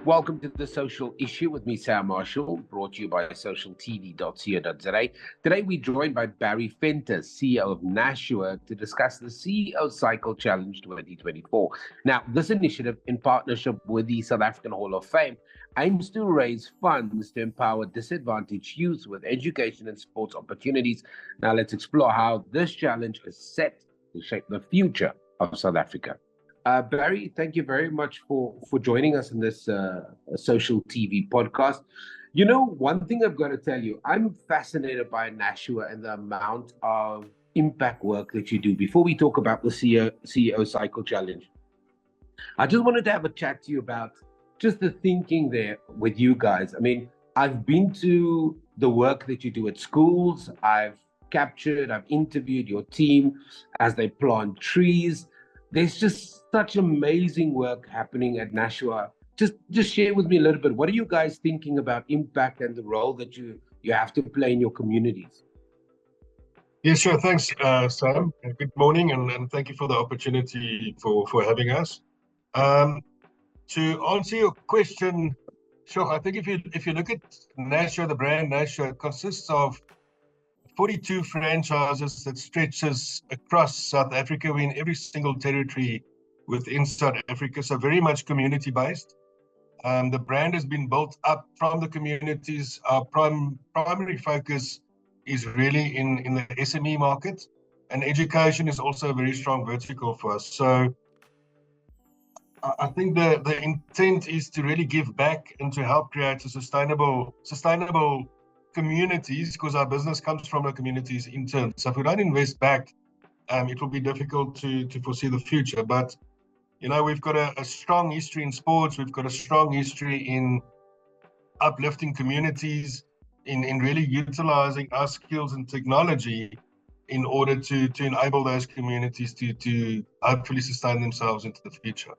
Welcome to The Social Issue with me, Sam Marshall, brought to you by socialtv.co.za. Today, we're joined by Barry Fenter, CEO of Nashua, to discuss the CEO Cycle Challenge 2024. Now, this initiative, in partnership with the South African Hall of Fame, aims to raise funds to empower disadvantaged youth with education and sports opportunities. Now, let's explore how this challenge is set to shape the future of South Africa. Barry, thank you very much for joining us in this social TV podcast. You know, one thing I've got to tell you, I'm fascinated by Nashua and the amount of impact work that you do. Before we talk about the CEO Cycle Challenge, I just wanted to have a chat to you about just the thinking there with you guys. I mean, I've been to the work that you do at schools. I've interviewed your team as they plant trees. There's just such amazing work happening at Nashua. Just share with me a little bit. What are you guys thinking about impact and the role that you have to play in your communities? Yeah, sure. Thanks, Sam. Good morning, and thank you for the opportunity for having us. To answer your question, sure. I think if you look at Nashua, the brand Nashua, it consists of 42 franchises that stretches across South Africa. We're in every single territory within South Africa, so very much community-based. The brand has been built up from the communities. Our primary focus is really in the SME market, and education is also a very strong vertical for us. So I think the intent is to really give back and to help create a sustainable communities, because our business comes from the communities in turn. So if we don't invest back, it will be difficult to foresee the future. But you know, we've got a strong history in sports. We've got a strong history in uplifting communities, in really utilizing our skills and technology in order to enable those communities to hopefully sustain themselves into the future.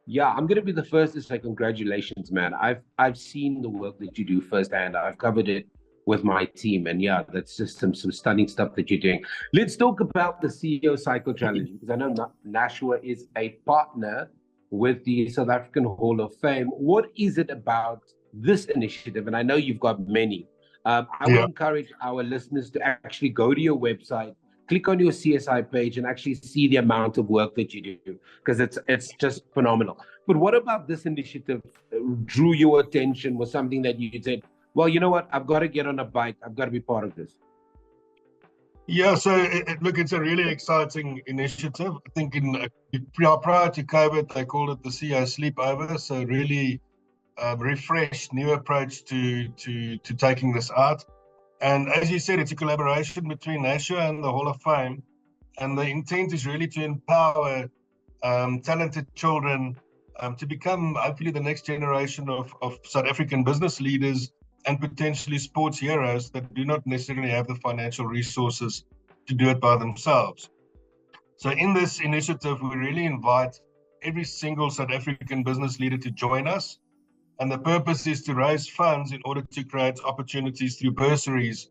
Yeah, I'm going to be the first to say congratulations, man. I've seen the work that you do firsthand. I've covered it with my team, and yeah, that's just some stunning stuff that you're doing. Let's talk about the CEO Cycle Challenge, because I know Nashua is a partner with the South African Hall of Fame. What is it about this initiative? And I know you've got many. I would encourage our listeners to actually go to your website, click on your CSI page, and actually see the amount of work that you do, because it's just phenomenal. But what about this initiative drew your attention? Was something that you said, well, you know what, I've got to get on a bike, I've got to be part of this? Yeah, so look, it's a really exciting initiative. I think prior to COVID, they called it the CEO Sleepover. So really refreshed, new approach to taking this out. And as you said, it's a collaboration between Nashua and the Hall of Fame. And the intent is really to empower talented children to become hopefully the next generation of South African business leaders and potentially sports heroes that do not necessarily have the financial resources to do it by themselves. So in this initiative, we really invite every single South African business leader to join us. And the purpose is to raise funds in order to create opportunities through bursaries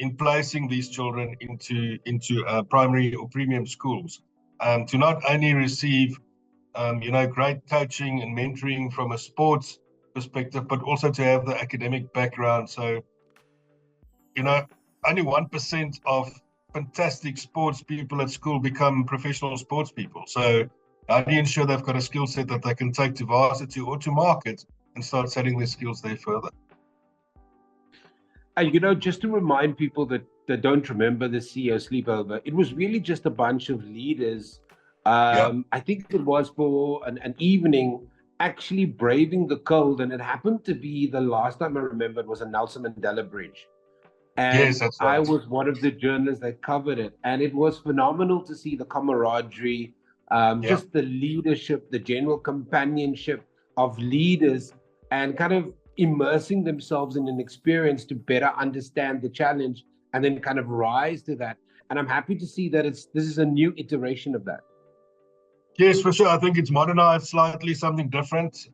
in placing these children into primary or premium schools, to not only receive great coaching and mentoring from a sports perspective, but also to have the academic background. So, you know, only 1% of fantastic sports people at school become professional sports people. So how do you ensure they've got a skill set that they can take to varsity or to market and start selling their skills there further? You know, just to remind people that don't remember the CEO Sleepover, it was really just a bunch of leaders. I think it was for an evening, actually braving the cold, and it happened to be the last time I remember it was a Nelson Mandela Bridge. And yes, that's right. I was one of the journalists that covered it, and it was phenomenal to see the camaraderie, just the leadership, the general companionship of leaders, and kind of immersing themselves in an experience to better understand the challenge and then kind of rise to that. And I'm happy to see that this is a new iteration of that. Yes, for sure. I think it's modernized slightly, something different.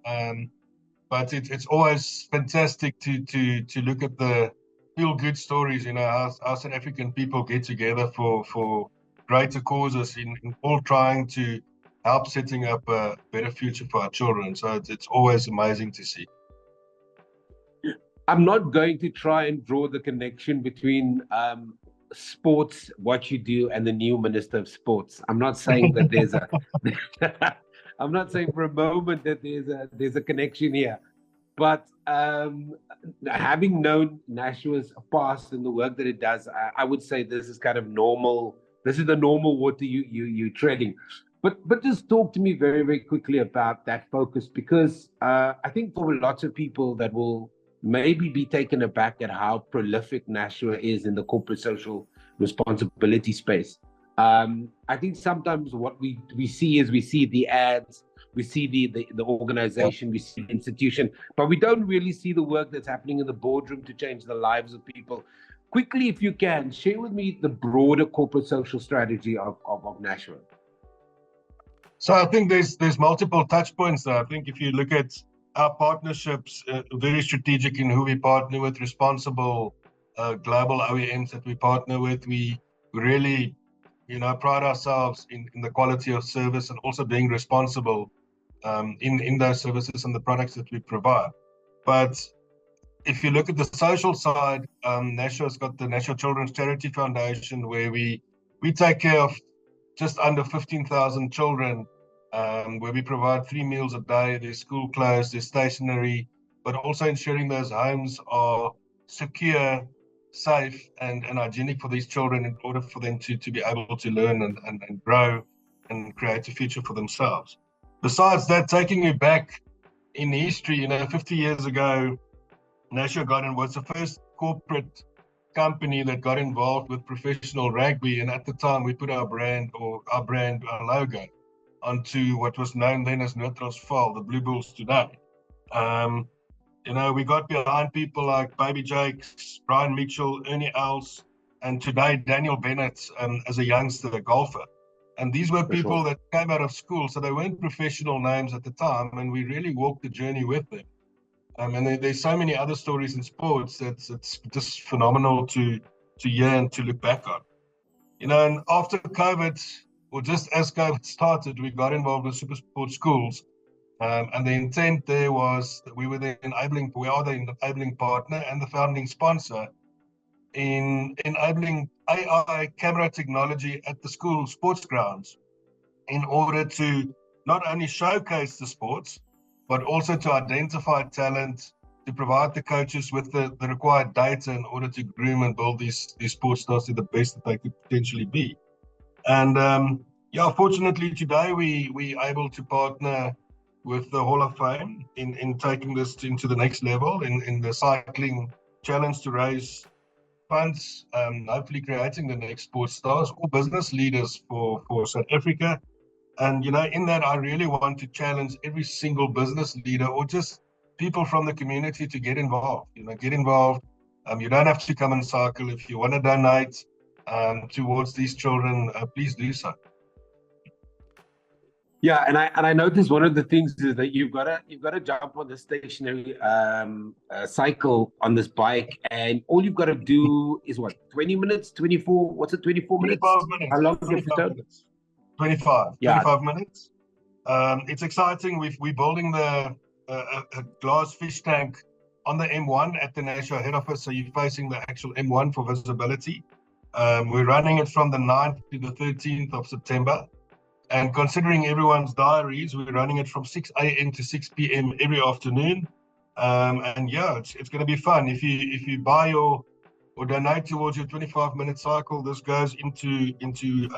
But it's always fantastic to look at the feel-good stories, you know, how South African people get together for greater causes in all trying to help setting up a better future for our children. So it's always amazing to see. I'm not going to try and draw the connection between sports, what you do, and the new Minister of Sports. I'm not saying that there's a. I'm not saying for a moment that there's a connection here, but having known Nashua's past and the work that it does, I would say this is kind of normal. This is the normal water you treading. But just talk to me very, very quickly about that focus, because I think for lots of people that will maybe be taken aback at how prolific Nashua is in the corporate social responsibility space. I think sometimes what we see is we see the ads, we see the organization, we see the institution, but we don't really see the work that's happening in the boardroom to change the lives of people. Quickly, if you can, share with me the broader corporate social strategy of Nashua. So I think there's multiple touch points there. I think if you look at our partnerships, very strategic in who we partner with, responsible global OEMs that we partner with. We really, pride ourselves in the quality of service and also being responsible in those services and the products that we provide. But if you look at the social side, Nashua's got the National Children's Charity Foundation, where we take care of just under 15,000 children, where we provide 3 meals a day, their school clothes, their stationery, but also ensuring those homes are secure, safe, and hygienic for these children in order for them to be able to learn and grow and create a future for themselves. Besides that, taking you back in history, 50 years ago, Nashua was the first corporate company that got involved with professional rugby, and at the time we put our logo onto what was known then as Noord-Transvaal, the Blue Bulls today. We got behind people like Baby Jakes, Brian Mitchell, Ernie Els, and today Daniel Bennett as a youngster, a golfer. And these were people that came out of school, so they weren't professional names at the time, and we really walked the journey with them. And there's so many other stories in sports that's it's just phenomenal to hear and to look back on. And after COVID, or just as COVID started, we got involved with super sports schools. And the intent there was that we are the enabling partner and the founding sponsor in enabling AI camera technology at the school sports grounds in order to not only showcase the sports, but also to identify talent, to provide the coaches with the required data in order to groom and build these sports stars to the best that they could potentially be. And fortunately today we able to partner with the Hall of Fame in taking this into the next level in the cycling challenge to raise funds, hopefully creating the next sports stars or business leaders for South Africa. And, in that, I really want to challenge every single business leader or just people from the community to get involved. Get involved. You don't have to come and cycle. If you want to donate towards these children, please do so. Yeah, and I noticed one of the things is that you've got to jump on the stationary cycle on this bike, and all you've got to do is what, 20 minutes, 24? What's it, 24 minutes? 25 minutes. How long 25 minutes. 25 minutes. It's exciting. We're building a glass fish tank on the M1 at the Nashua head office, so you're facing the actual M1 for visibility. We're running it from the 9th to the 13th of September. And considering everyone's diaries, we're running it from 6 a.m. to 6 p.m. every afternoon. It's going to be fun. If you buy or donate towards your 25-minute cycle, this goes into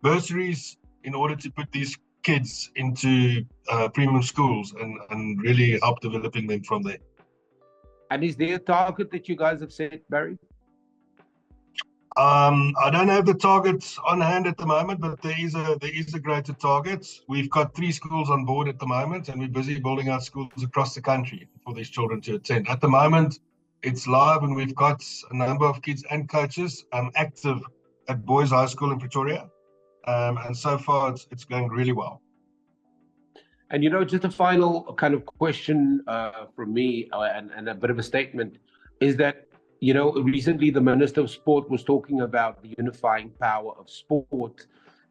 bursaries in order to put these kids into premium schools and really help developing them from there. And is there a target that you guys have set, Barry? I don't have the targets on hand at the moment, but there is a greater target. We've got 3 schools on board at the moment, and we're busy building out schools across the country for these children to attend. At the moment, it's live, and we've got a number of kids and coaches active at Boys High School in Pretoria. And so far, it's going really well. And, just a final kind of question from me and a bit of a statement is that, recently the Minister of Sport was talking about the unifying power of sport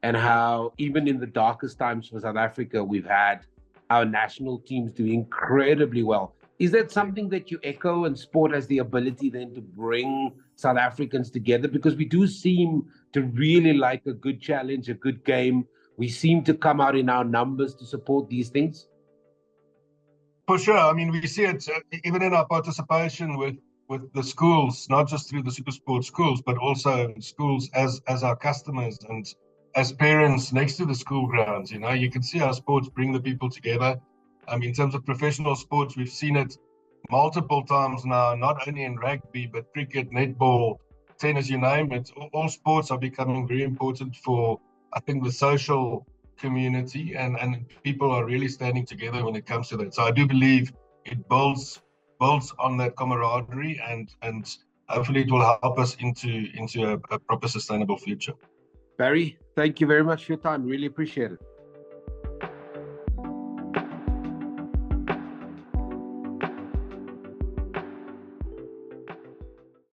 and how even in the darkest times for South Africa, we've had our national teams do incredibly well. Is that something that you echo, and sport has the ability then to bring South Africans together? Because we do seem to really like a good challenge, a good game. We seem to come out in our numbers to support these things. For sure. I mean, we see it even in our participation with the schools, not just through the SuperSport schools, but also schools as our customers and as parents next to the school grounds. You know, you can see how sports bring the people together. In terms of professional sports, we've seen it multiple times now, not only in rugby, but cricket, netball, tennis, you name it. All sports are becoming very important for, I think, the social community, and people are really standing together when it comes to that. So I do believe it builds on that camaraderie, and hopefully it will help us into a proper sustainable future. Barry, thank you very much for your time. Really appreciate it.